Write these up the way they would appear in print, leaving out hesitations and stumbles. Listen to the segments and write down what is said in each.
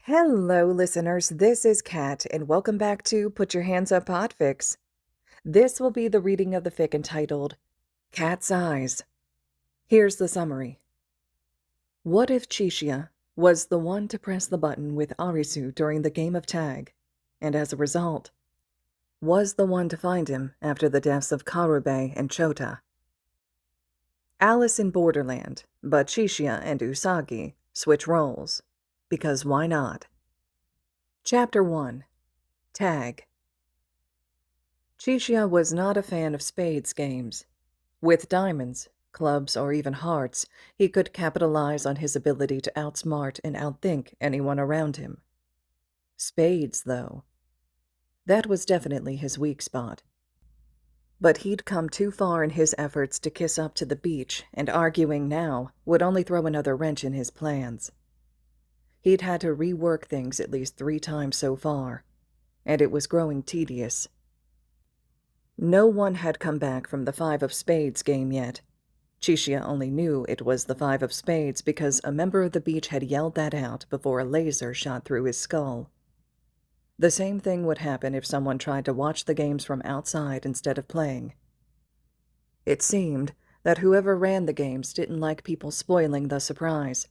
Hello, listeners. This is Kat, and welcome back to Put Your Hands Up Podfics. This will be the reading of the fic entitled Cat's Eyes. Here's the summary. What if Chishiya was the one to press the button with Arisu during the game of tag, and as a result, was the one to find him after the deaths of Karube and Chota? Alice in Borderland, but Chishiya and Usagi switch roles. Because why not? Chapter 1. Tag. Chishiya was not a fan of spades games. With diamonds, clubs, or even hearts, he could capitalize on his ability to outsmart and outthink anyone around him. Spades, though. That was definitely his weak spot. But he'd come too far in his efforts to kiss up to the beach, and arguing now would only throw another wrench in his plans. He'd had to rework things at least 3 times so far, and it was growing tedious. No one had come back from the 5 of spades game yet. Chishiya only knew it was the 5 of spades because a member of the beach had yelled that out before a laser shot through his skull. The same thing would happen if someone tried to watch the games from outside instead of playing. It seemed that whoever ran the games didn't like people spoiling the surprise.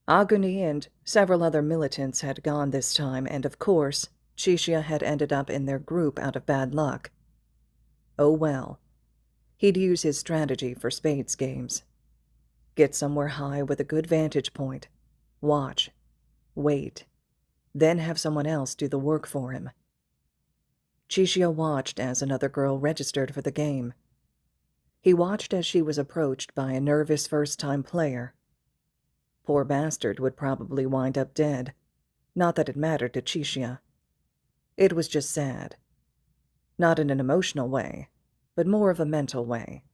Aguni and several other militants had gone this time, and of course, Chishiya had ended up in their group out of bad luck. Oh well. He'd use his strategy for spades games. Get somewhere high with a good vantage point. Watch. Wait. Then have someone else do the work for him. Chishiya watched as another girl registered for the game. He watched as she was approached by a nervous first-time player. Poor bastard would probably wind up dead. Not that it mattered to Chishiya. It was just sad. Not in an emotional way, but more of a mental way.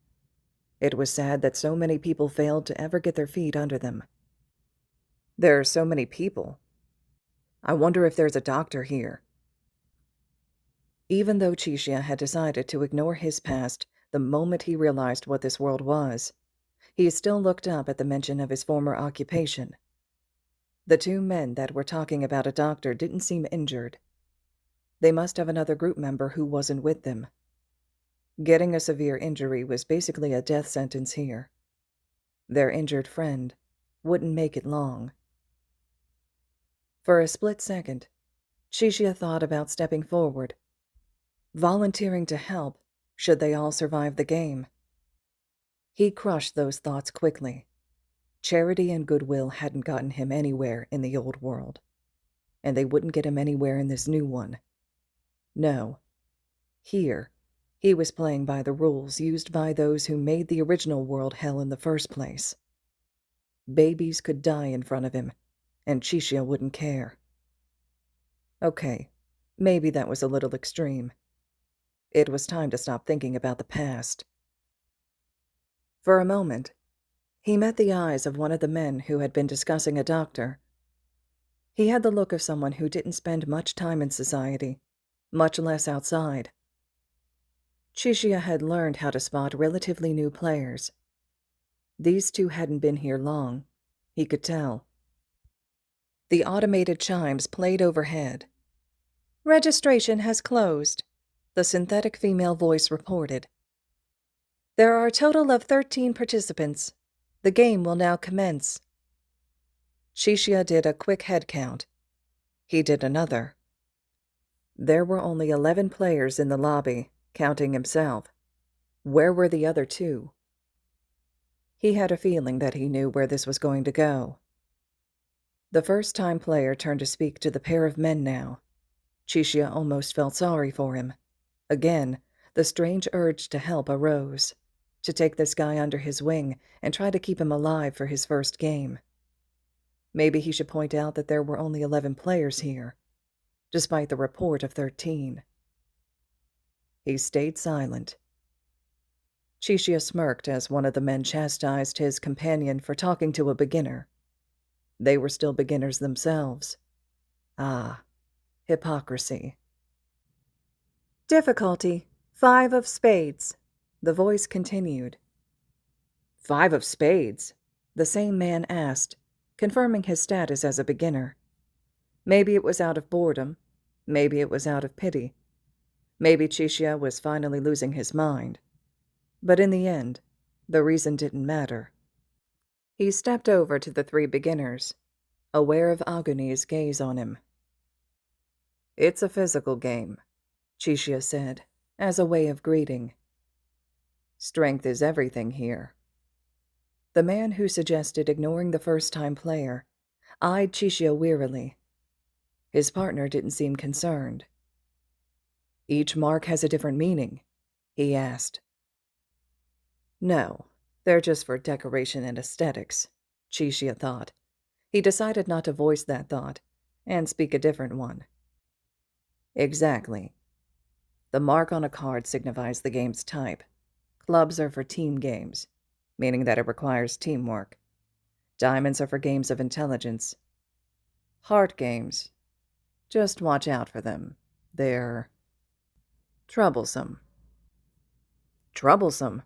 It was sad that so many people failed to ever get their feet under them. There are so many people. I wonder if there's a doctor here. Even though Chishiya had decided to ignore his past the moment he realized what this world was, he still looked up at the mention of his former occupation. The 2 men that were talking about a doctor didn't seem injured. They must have another group member who wasn't with them. Getting a severe injury was basically a death sentence here. Their injured friend wouldn't make it long. For a split second, Chishiya thought about stepping forward, volunteering to help should they all survive the game. He crushed those thoughts quickly. Charity and goodwill hadn't gotten him anywhere in the old world, and they wouldn't get him anywhere in this new one. No. Here, he was playing by the rules used by those who made the original world hell in the first place. Babies could die in front of him, and Chishiya wouldn't care. Okay, maybe that was a little extreme. It was time to stop thinking about the past. For a moment, he met the eyes of one of the men who had been discussing a doctor. He had the look of someone who didn't spend much time in society, much less outside. Chishiya had learned how to spot relatively new players. These 2 hadn't been here long, he could tell. The automated chimes played overhead. "Registration has closed," the synthetic female voice reported. "There are a total of 13 participants. The game will now commence." Chishiya did a quick head count. He did another. There were only 11 players in the lobby, counting himself. Where were the other 2? He had a feeling that he knew where this was going to go. The first-time player turned to speak to the pair of men now. Chishiya almost felt sorry for him. Again, the strange urge to help arose, to take this guy under his wing and try to keep him alive for his first game. Maybe he should point out that there were only 11 players here, despite the report of 13. He stayed silent. Chishiya smirked as one of the men chastised his companion for talking to a beginner. They were still beginners themselves. Ah, hypocrisy. "Difficulty, 5 of spades," the voice continued. 5 of spades? The same man asked, confirming his status as a beginner. Maybe it was out of boredom. Maybe it was out of pity. Maybe Chishiya was finally losing his mind. But in the end, the reason didn't matter. He stepped over to the three beginners, aware of Aguni's gaze on him. "It's a physical game," Chishiya said, as a way of greeting. "Strength is everything here." The man who suggested ignoring the first-time player eyed Chishiya wearily. His partner didn't seem concerned. "Each mark has a different meaning?" he asked. "No, they're just for decoration and aesthetics," Chishiya thought. He decided not to voice that thought and speak a different one. "Exactly. The mark on a card signifies the game's type. Clubs are for team games, meaning that it requires teamwork. Diamonds are for games of intelligence. Heart games, just watch out for them. They're troublesome." "Troublesome?"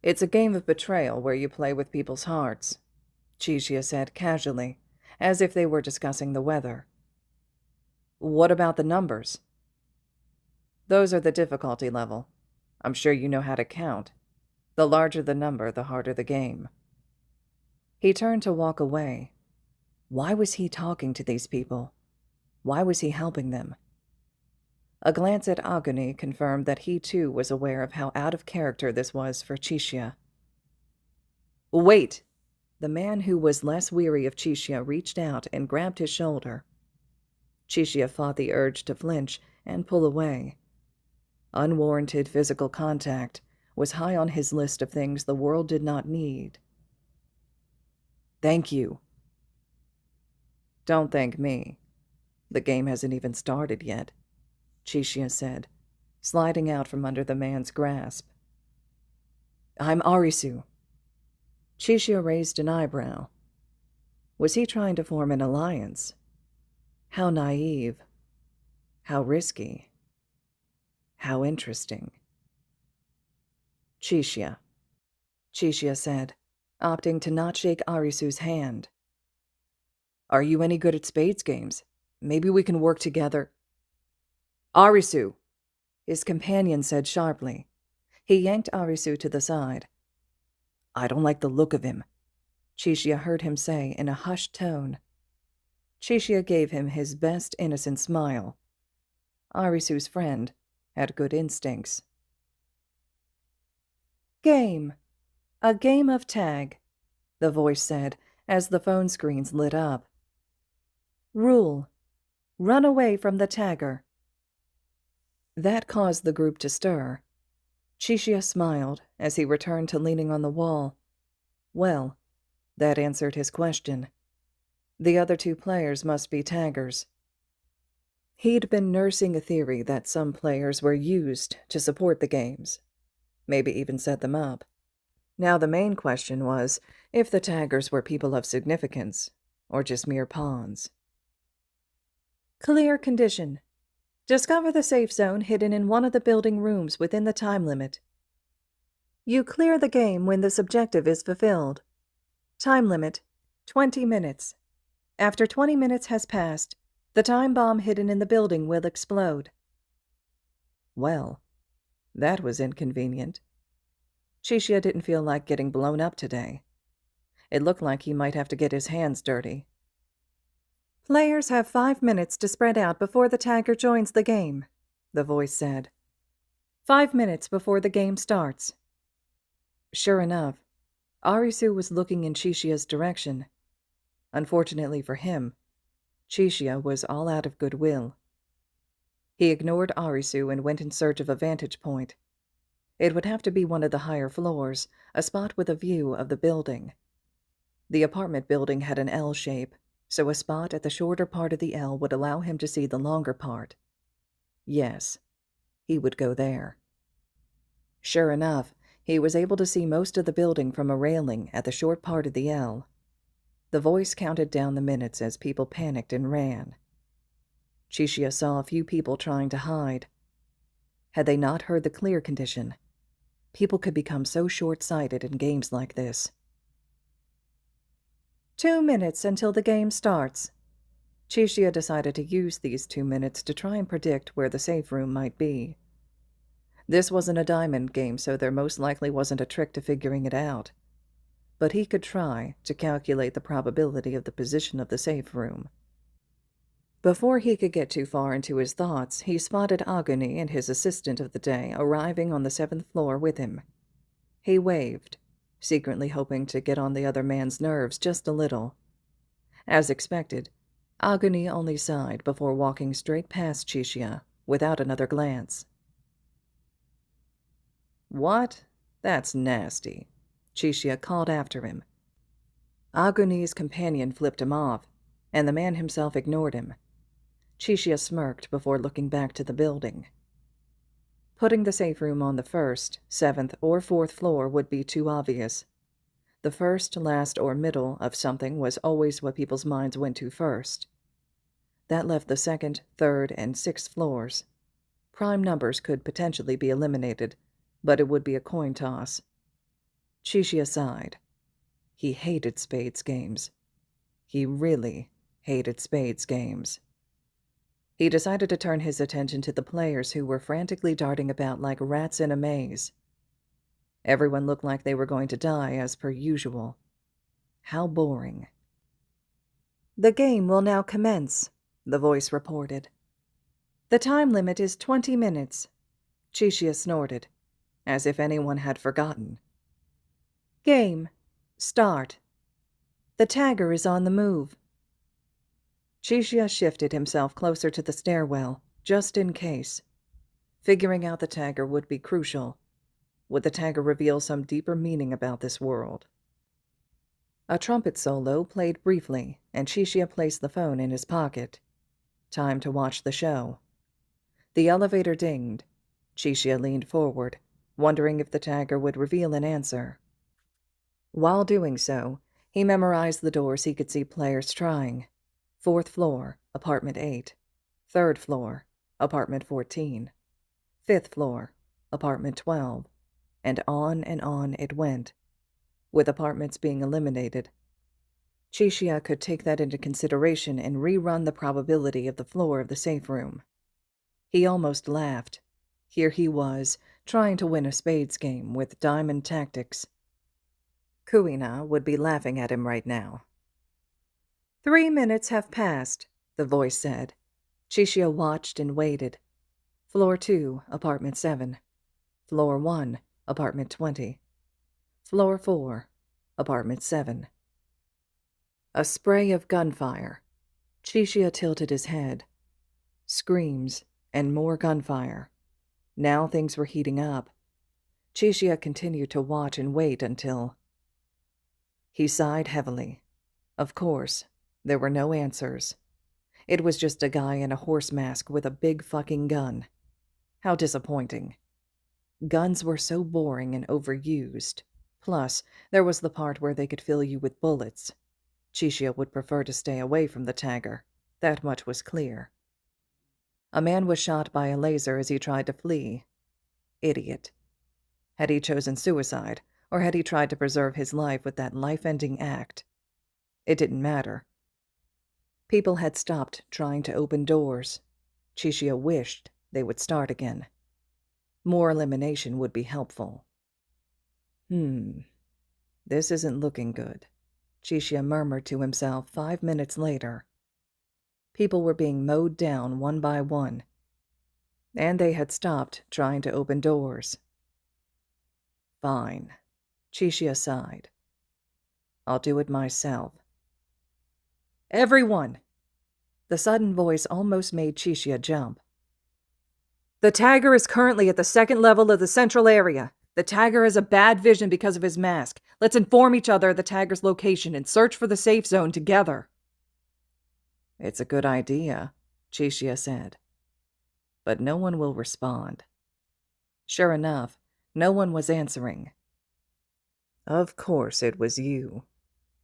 "It's a game of betrayal where you play with people's hearts," Chishiya said casually, as if they were discussing the weather. "What about the numbers?" "Those are the difficulty level. I'm sure you know how to count. The larger the number, the harder the game." He turned to walk away. Why was he talking to these people? Why was he helping them? A glance at Aguni confirmed that he too was aware of how out of character this was for Chishiya. "Wait!" The man who was less weary of Chishiya reached out and grabbed his shoulder. Chishiya fought the urge to flinch and pull away. Unwarranted physical contact was high on his list of things the world did not need. "Thank you." "Don't thank me. The game hasn't even started yet," Chishiya said, sliding out from under the man's grasp. "I'm Arisu." Chishiya raised an eyebrow. Was he trying to form an alliance? How naive. How risky. How interesting. "Chishiya," Chishiya said, opting to not shake Arisu's hand. "Are you any good at spades games? Maybe we can work together." "Arisu!" his companion said sharply. He yanked Arisu to the side. "I don't like the look of him," Chishiya heard him say in a hushed tone. Chishiya gave him his best innocent smile. Arisu's friend had good instincts. "Game. A game of tag," the voice said as the phone screens lit up. "Rule. Run away from the tagger." That caused the group to stir. Chishiya smiled as he returned to leaning on the wall. Well, that answered his question. The other two players must be taggers. He'd been nursing a theory that some players were used to support the games, maybe even set them up. Now the main question was if the taggers were people of significance or just mere pawns. Clear condition. Discover the safe zone hidden in one of the building rooms within the time limit. You clear the game when this objective is fulfilled. Time limit, 20 minutes. After 20 minutes has passed, the time bomb hidden in the building will explode. Well, that was inconvenient. Chishiya didn't feel like getting blown up today. It looked like he might have to get his hands dirty. Players have 5 minutes to spread out before the tagger joins the game, the voice said. 5 minutes before the game starts. Sure enough, Arisu was looking in Chishiya's direction. Unfortunately for him, Chishiya was all out of goodwill. He ignored Arisu and went in search of a vantage point. It would have to be one of the higher floors, a spot with a view of the building. The apartment building had an L shape, so a spot at the shorter part of the L would allow him to see the longer part. Yes, he would go there. Sure enough, he was able to see most of the building from a railing at the short part of the L. The voice counted down the minutes as people panicked and ran. Chishiya saw a few people trying to hide. Had they not heard the clear condition? People could become so short-sighted in games like this. 2 minutes until the game starts. Chishiya decided to use these 2 minutes to try and predict where the safe room might be. This wasn't a diamond game, so there most likely wasn't a trick to figuring it out. But he could try to calculate the probability of the position of the safe room. Before he could get too far into his thoughts, he spotted Aguni and his assistant of the day arriving on the 7th floor with him. He waved, secretly hoping to get on the other man's nerves just a little. As expected, Aguni only sighed before walking straight past Chishiya, without another glance. "What? That's nasty," Chishiya called after him. Aguni's companion flipped him off, and the man himself ignored him. Chishiya smirked before looking back to the building. Putting the safe room on the 1st, 7th, or 4th floor would be too obvious. The first, last, or middle of something was always what people's minds went to first. That left the 2nd, 3rd, and 6th floors. Prime numbers could potentially be eliminated, but it would be a coin toss. Chishiya sighed. He hated spades games. He really hated spades games. He decided to turn his attention to the players who were frantically darting about like rats in a maze. Everyone looked like they were going to die as per usual. How boring. "The game will now commence," the voice reported. "The time limit is 20 minutes. Chishiya snorted, as if anyone had forgotten. "Game. Start. The tagger is on the move." Chishiya shifted himself closer to the stairwell, just in case. Figuring out the tagger would be crucial. Would the tagger reveal some deeper meaning about this world? A trumpet solo played briefly, and Chishiya placed the phone in his pocket. Time to watch the show. The elevator dinged. Chishiya leaned forward, wondering if the tagger would reveal an answer. While doing so, he memorized the doors he could see players trying. 4th floor, apartment 8. 3rd floor, apartment 14. 5th floor, apartment 12. And on it went. With apartments being eliminated, Chishiya could take that into consideration and rerun the probability of the floor of the safe room. He almost laughed. Here he was, trying to win a spades game with diamond tactics. Kuina would be laughing at him right now. 3 minutes have passed, the voice said. Chishiya watched and waited. Floor 2, apartment 7. Floor 1, apartment 20. Floor 4, apartment 7. A spray of gunfire. Chishiya tilted his head. Screams and more gunfire. Now things were heating up. Chishiya continued to watch and wait until... He sighed heavily. Of course, there were no answers. It was just a guy in a horse mask with a big fucking gun. How disappointing. Guns were so boring and overused. Plus, there was the part where they could fill you with bullets. Chishiya would prefer to stay away from the tagger. That much was clear. A man was shot by a laser as he tried to flee. Idiot. Had he chosen suicide, or had he tried to preserve his life with that life-ending act? It didn't matter. People had stopped trying to open doors. Chishiya wished they would start again. More elimination would be helpful. This isn't looking good, Chishiya murmured to himself 5 minutes later. People were being mowed down one by one, and they had stopped trying to open doors. Fine, Chishiya sighed. I'll do it myself. Everyone! The sudden voice almost made Chishiya jump. The tagger is currently at the 2nd level of the central area. The tagger has a bad vision because of his mask. Let's inform each other of the tagger's location and search for the safe zone together. It's a good idea, Chishiya said. But no one will respond. Sure enough, no one was answering. Of course it was you,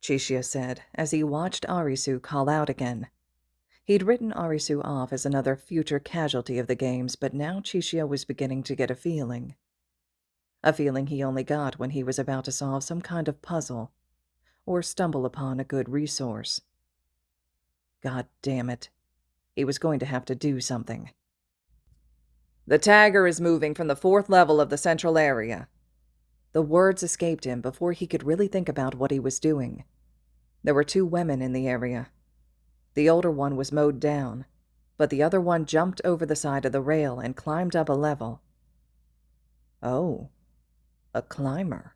Chishiya said as he watched Arisu call out again. He'd written Arisu off as another future casualty of the games, but now Chishiya was beginning to get a feeling. A feeling he only got when he was about to solve some kind of puzzle, or stumble upon a good resource. God damn it. He was going to have to do something. The tagger is moving from the 4th level of the central area. The words escaped him before he could really think about what he was doing. There were 2 women in the area. The older one was mowed down, but the other one jumped over the side of the rail and climbed up a level. Oh, a climber.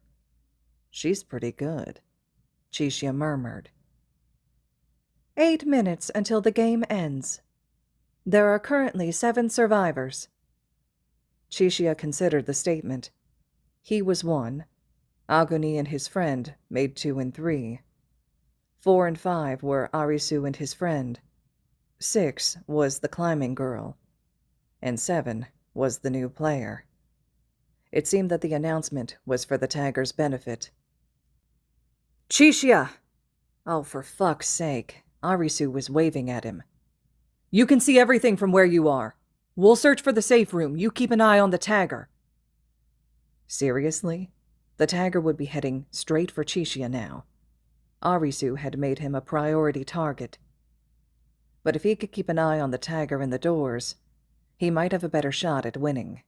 She's pretty good, Chishiya murmured. 8 minutes until the game ends. There are currently 7 survivors. Chishiya considered the statement. He was 1. Aguni and his friend made 2 and 3. 4 and 5 were Arisu and his friend. 6 was the climbing girl. And 7 was the new player. It seemed that the announcement was for the tagger's benefit. Chishiya! Oh, for fuck's sake. Arisu was waving at him. You can see everything from where you are. We'll search for the safe room. You keep an eye on the tagger. Seriously? The tagger would be heading straight for Chishiya now. Arisu had made him a priority target. But if he could keep an eye on the tagger and the doors, he might have a better shot at winning.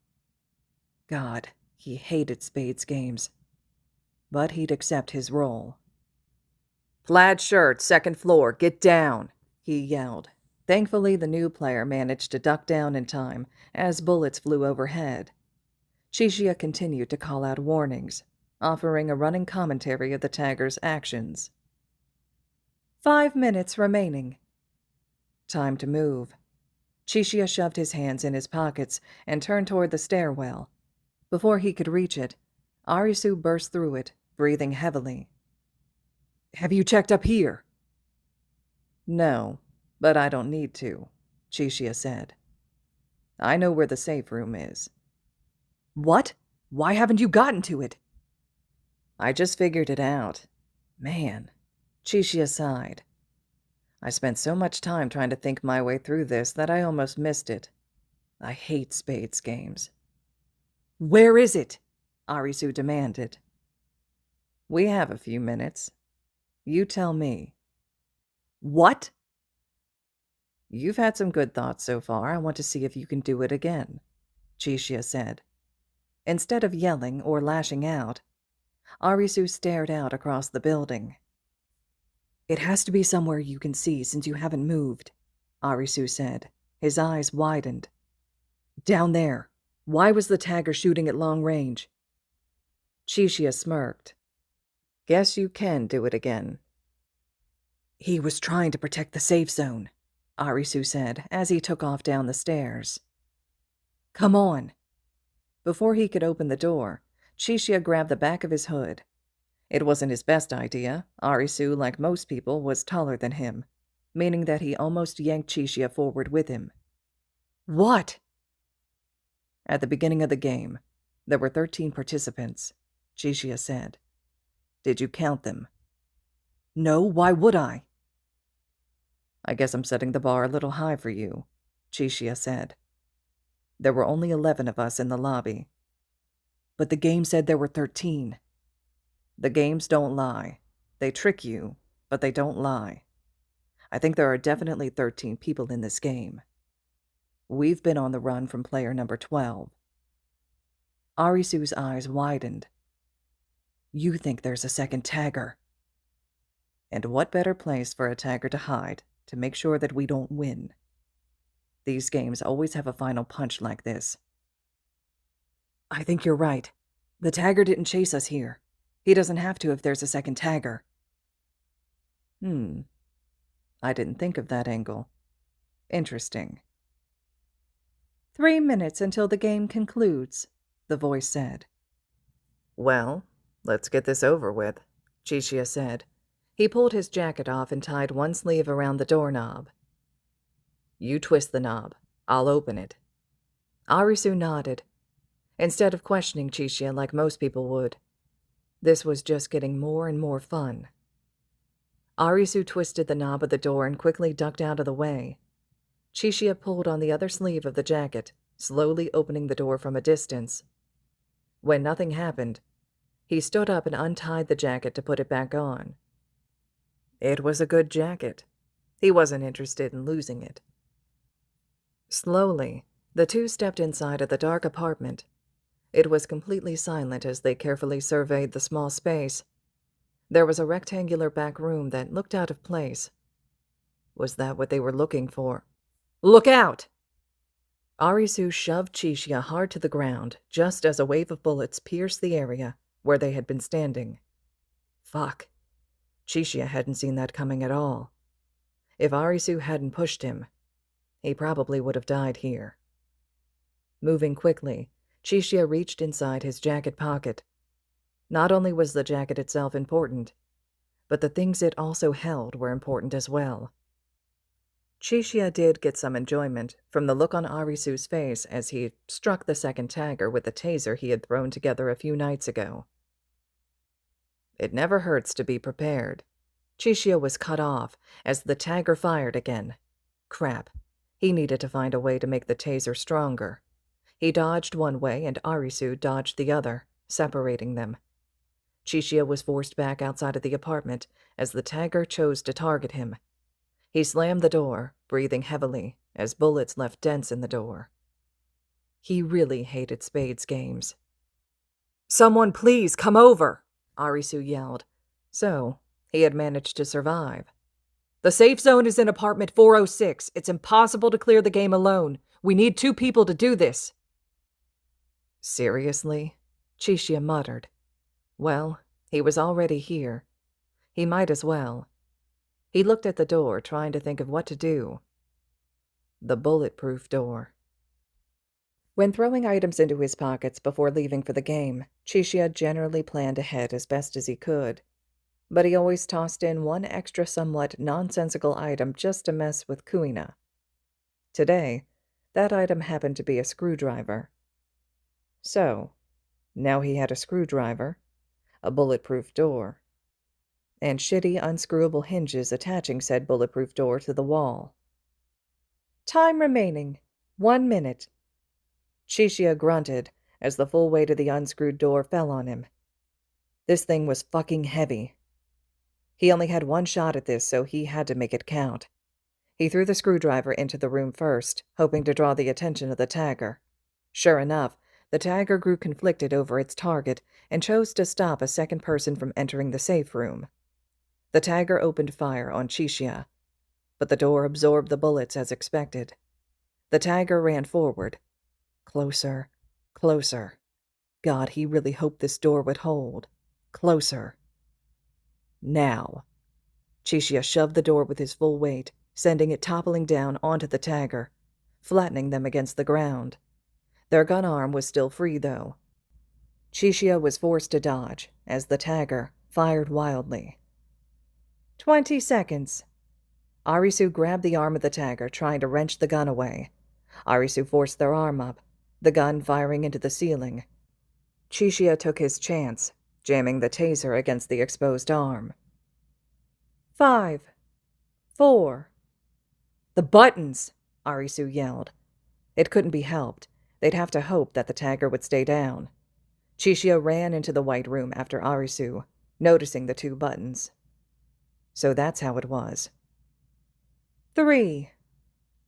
God, he hated Spades games. But he'd accept his role. Plaid shirt, 2nd floor, get down, he yelled. Thankfully, the new player managed to duck down in time as bullets flew overhead. Chishiya continued to call out warnings, offering a running commentary of the tagger's actions. 5 minutes remaining. Time to move. Chishiya shoved his hands in his pockets and turned toward the stairwell. Before he could reach it, Arisu burst through it, breathing heavily. Have you checked up here? No, but I don't need to, Chishiya said. I know where the safe room is. What? Why haven't you gotten to it? I just figured it out. Man, Chishiya sighed. I spent so much time trying to think my way through this that I almost missed it. I hate Spades games. Where is it? Arisu demanded. We have a few minutes. You tell me. What? You've had some good thoughts so far. I want to see if you can do it again, Chishiya said. Instead of yelling or lashing out, Arisu stared out across the building. It has to be somewhere you can see since you haven't moved, Arisu said. His eyes widened. Down there. Why was the tagger shooting at long range? Chishiya smirked. Guess you can do it again. He was trying to protect the safe zone, Arisu said as he took off down the stairs. Come on. Before he could open the door, Chishiya grabbed the back of his hood. It wasn't his best idea. Arisu, like most people, was taller than him, meaning that he almost yanked Chishiya forward with him. What? At the beginning of the game, there were 13 participants, Chishiya said. Did you count them? No, why would I? I guess I'm setting the bar a little high for you, Chishiya said. There were only 11 of us in the lobby. But the game said there were 13. The games don't lie. They trick you, but they don't lie. I think there are definitely 13 people in this game. We've been on the run from player number 12. Arisu's eyes widened. You think there's a second tagger. And what better place for a tagger to hide to make sure that we don't win? These games always have a final punch like this. I think you're right. The tagger didn't chase us here. He doesn't have to if there's a second tagger. I didn't think of that angle. Interesting. 3 minutes until the game concludes, the voice said. Well, let's get this over with, Chishiya said. He pulled his jacket off and tied one sleeve around the doorknob. You twist the knob. I'll open it. Arisu nodded, instead of questioning Chishiya like most people would. This was just getting more and more fun. Arisu twisted the knob of the door and quickly ducked out of the way. Chishiya pulled on the other sleeve of the jacket, slowly opening the door from a distance. When nothing happened, he stood up and untied the jacket to put it back on. It was a good jacket. He wasn't interested in losing it. Slowly, the two stepped inside of the dark apartment. It was completely silent as they carefully surveyed the small space. There was a rectangular back room that looked out of place. Was that what they were looking for? Look out! Arisu shoved Chishiya hard to the ground, just as a wave of bullets pierced the area where they had been standing. Fuck. Chishiya hadn't seen that coming at all. If Arisu hadn't pushed him, he probably would have died here. Moving quickly, Chishiya reached inside his jacket pocket. Not only was the jacket itself important, but the things it also held were important as well. Chishiya did get some enjoyment from the look on Arisu's face as he struck the second tagger with the taser he had thrown together a few nights ago. It never hurts to be prepared. Chishiya was cut off as the tagger fired again. Crap. He needed to find a way to make the taser stronger. He dodged one way and Arisu dodged the other, separating them. Chishiya was forced back outside of the apartment as the tagger chose to target him. He slammed the door, breathing heavily, as bullets left dents in the door. He really hated Spades games. "Someone please come over!" Arisu yelled. So, he had managed to survive. "The safe zone is in apartment 406. It's impossible to clear the game alone. We need 2 people to do this." Seriously? Chishiya muttered. Well, he was already here. He might as well. He looked at the door, trying to think of what to do. The bulletproof door. When throwing items into his pockets before leaving for the game, Chishiya generally planned ahead as best as he could. But he always tossed in one extra somewhat nonsensical item just to mess with Kuina. Today, that item happened to be a screwdriver. So, now he had a screwdriver, a bulletproof door, and shitty unscrewable hinges attaching said bulletproof door to the wall. Time remaining, 1 minute. Chishiya grunted as the full weight of the unscrewed door fell on him. This thing was fucking heavy. He only had 1 shot at this, so he had to make it count. He threw the screwdriver into the room first, hoping to draw the attention of the tagger. Sure enough, the tagger grew conflicted over its target and chose to stop a second person from entering the safe room. The tagger opened fire on Chishiya, but the door absorbed the bullets as expected. The tagger ran forward. Closer, closer. God, he really hoped this door would hold. Closer. Now. Chishiya shoved the door with his full weight, sending it toppling down onto the tagger, flattening them against the ground. Their gun arm was still free, though. Chishiya was forced to dodge as the tagger fired wildly. 20 seconds. Arisu grabbed the arm of the tagger, trying to wrench the gun away. Arisu forced their arm up, the gun firing into the ceiling. Chishiya took his chance, jamming the taser against the exposed arm. 5, 4. The buttons! Arisu yelled. It couldn't be helped. They'd have to hope that the tagger would stay down. Chishiya ran into the white room after Arisu, noticing the 2 buttons. So that's how it was. 3.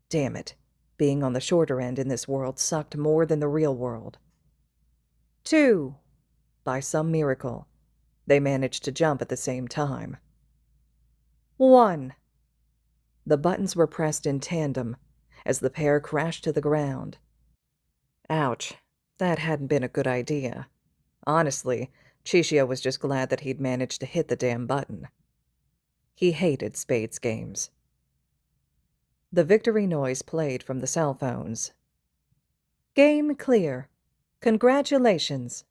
Damn it. Being on the shorter end in this world sucked more than the real world. 2. By some miracle, they managed to jump at the same time. 1. The buttons were pressed in tandem as the pair crashed to the ground. Ouch, that hadn't been a good idea. Honestly, Chishiya was just glad that he'd managed to hit the damn button. He hated Spades games. The victory noise played from the cell phones. Game clear. Congratulations.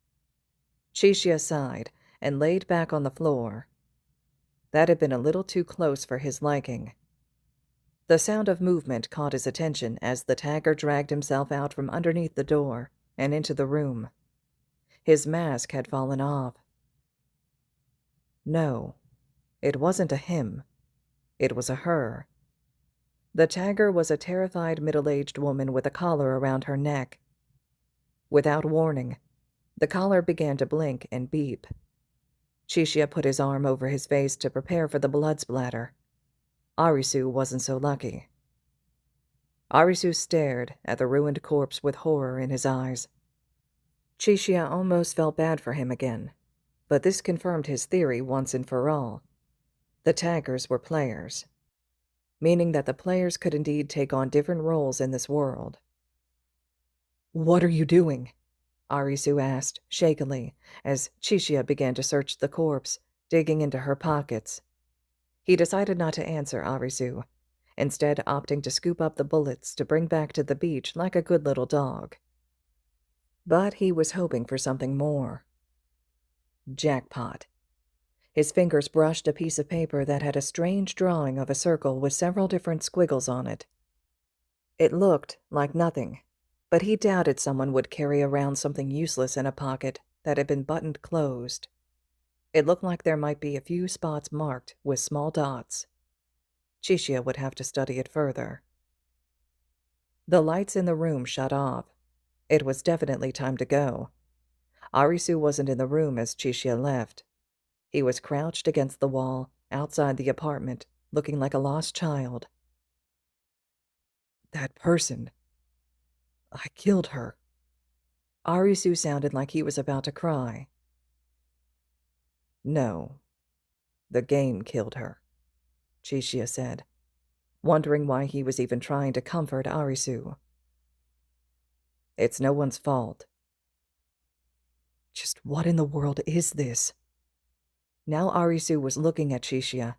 Chishiya sighed and laid back on the floor. That had been a little too close for his liking. The sound of movement caught his attention as the tagger dragged himself out from underneath the door and into the room. His mask had fallen off. No, it wasn't a him. It was a her. The tagger was a terrified middle-aged woman with a collar around her neck. Without warning, the collar began to blink and beep. Chishiya put his arm over his face to prepare for the blood splatter. Arisu wasn't so lucky. Arisu stared at the ruined corpse with horror in his eyes. Chishiya almost felt bad for him again, but this confirmed his theory once and for all. The taggers were players, meaning that the players could indeed take on different roles in this world. "What are you doing?" Arisu asked, shakily, as Chishiya began to search the corpse, digging into her pockets. He decided not to answer Arisu, instead opting to scoop up the bullets to bring back to the beach like a good little dog. But he was hoping for something more. Jackpot. His fingers brushed a piece of paper that had a strange drawing of a circle with several different squiggles on it. It looked like nothing, but he doubted someone would carry around something useless in a pocket that had been buttoned closed. It looked like there might be a few spots marked with small dots. Chishiya would have to study it further. The lights in the room shut off. It was definitely time to go. Arisu wasn't in the room as Chishiya left. He was crouched against the wall, outside the apartment, looking like a lost child. "That person. I killed her." Arisu sounded like he was about to cry. "No, the game killed her," Chishiya said, wondering why he was even trying to comfort Arisu. "It's no one's fault." Just what in the world is this? Now Arisu was looking at Chishiya,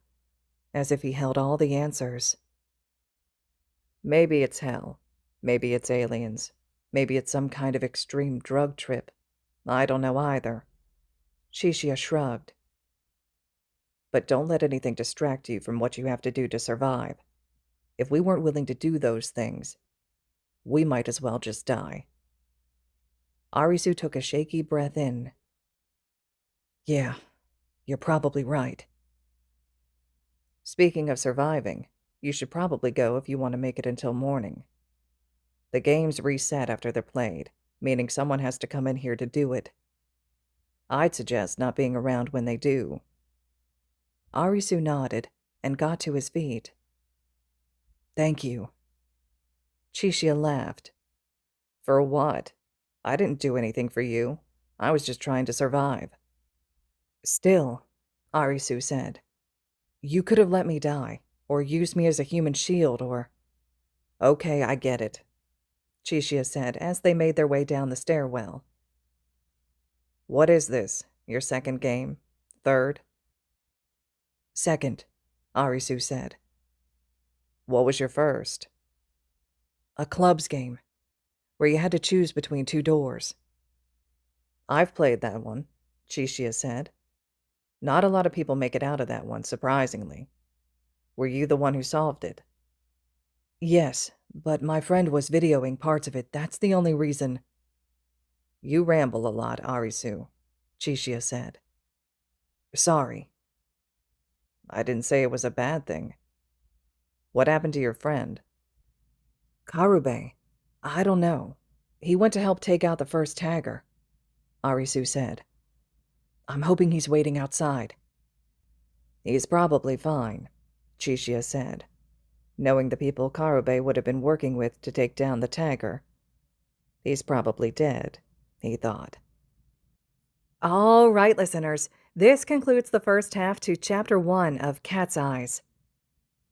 as if he held all the answers. "Maybe it's hell. Maybe it's aliens. Maybe it's some kind of extreme drug trip. I don't know either." Chishiya shrugged. "But don't let anything distract you from what you have to do to survive. If we weren't willing to do those things, we might as well just die." Arisu took a shaky breath in. "Yeah, you're probably right." "Speaking of surviving, you should probably go if you want to make it until morning. The games reset after they're played, meaning someone has to come in here to do it. I'd suggest not being around when they do." Arisu nodded and got to his feet. "Thank you." Chishiya laughed. "For what? I didn't do anything for you. I was just trying to survive." "Still," Arisu said, "you could have let me die, or used me as a human shield, or—" "Okay, I get it," Chishiya said as they made their way down the stairwell. "What is this? Your second game? Third?" "Second," Arisu said. "What was your first?" "A clubs game, where you had to choose between two doors." "I've played that one," Chishiya said. "Not a lot of people make it out of that one, surprisingly. Were you the one who solved it?" "Yes, but my friend was videoing parts of it. That's the only reason." "You ramble a lot, Arisu," Chishiya said. "Sorry." "I didn't say it was a bad thing. What happened to your friend?" "Karube. I don't know. He went to help take out the first tagger," Arisu said. "I'm hoping he's waiting outside." "He's probably fine," Chishiya said, knowing the people Karube would have been working with to take down the tagger. "He's probably dead," he thought. All right, listeners, this concludes the first half to Chapter 1 of Cat's Eyes.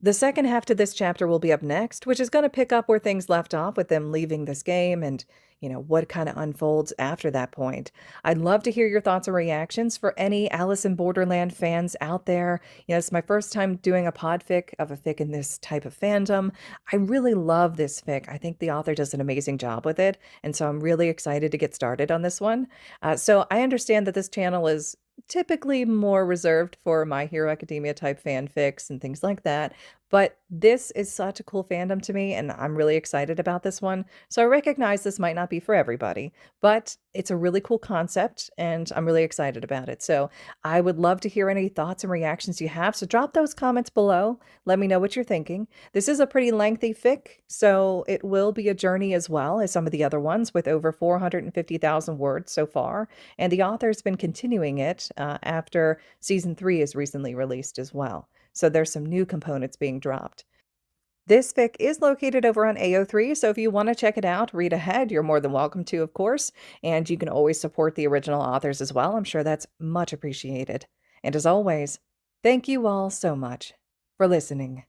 The second half to this chapter will be up next, which is going to pick up where things left off with them leaving this game and, what kind of unfolds after that point. I'd love to hear your thoughts and reactions for any Alice in Borderland fans out there. It's my first time doing a podfic of a fic in this type of fandom. I really love this fic. I think the author does an amazing job with it, and so I'm really excited to get started on this one. So I understand that this channel is typically more reserved for My Hero Academia type fanfics and things like that. But this is such a cool fandom to me, and I'm really excited about this one. So I recognize this might not be for everybody, but it's a really cool concept, and I'm really excited about it. So I would love to hear any thoughts and reactions you have. So drop those comments below. Let me know what you're thinking. This is a pretty lengthy fic, so it will be a journey as well as some of the other ones with over 450,000 words so far. And the author's been continuing it after season 3 is recently released as well. so there's some new components being dropped. This fic is located over on AO3, so if you want to check it out, read ahead, you're more than welcome to, of course, and you can always support the original authors as well. I'm sure that's much appreciated. And as always, thank you all so much for listening.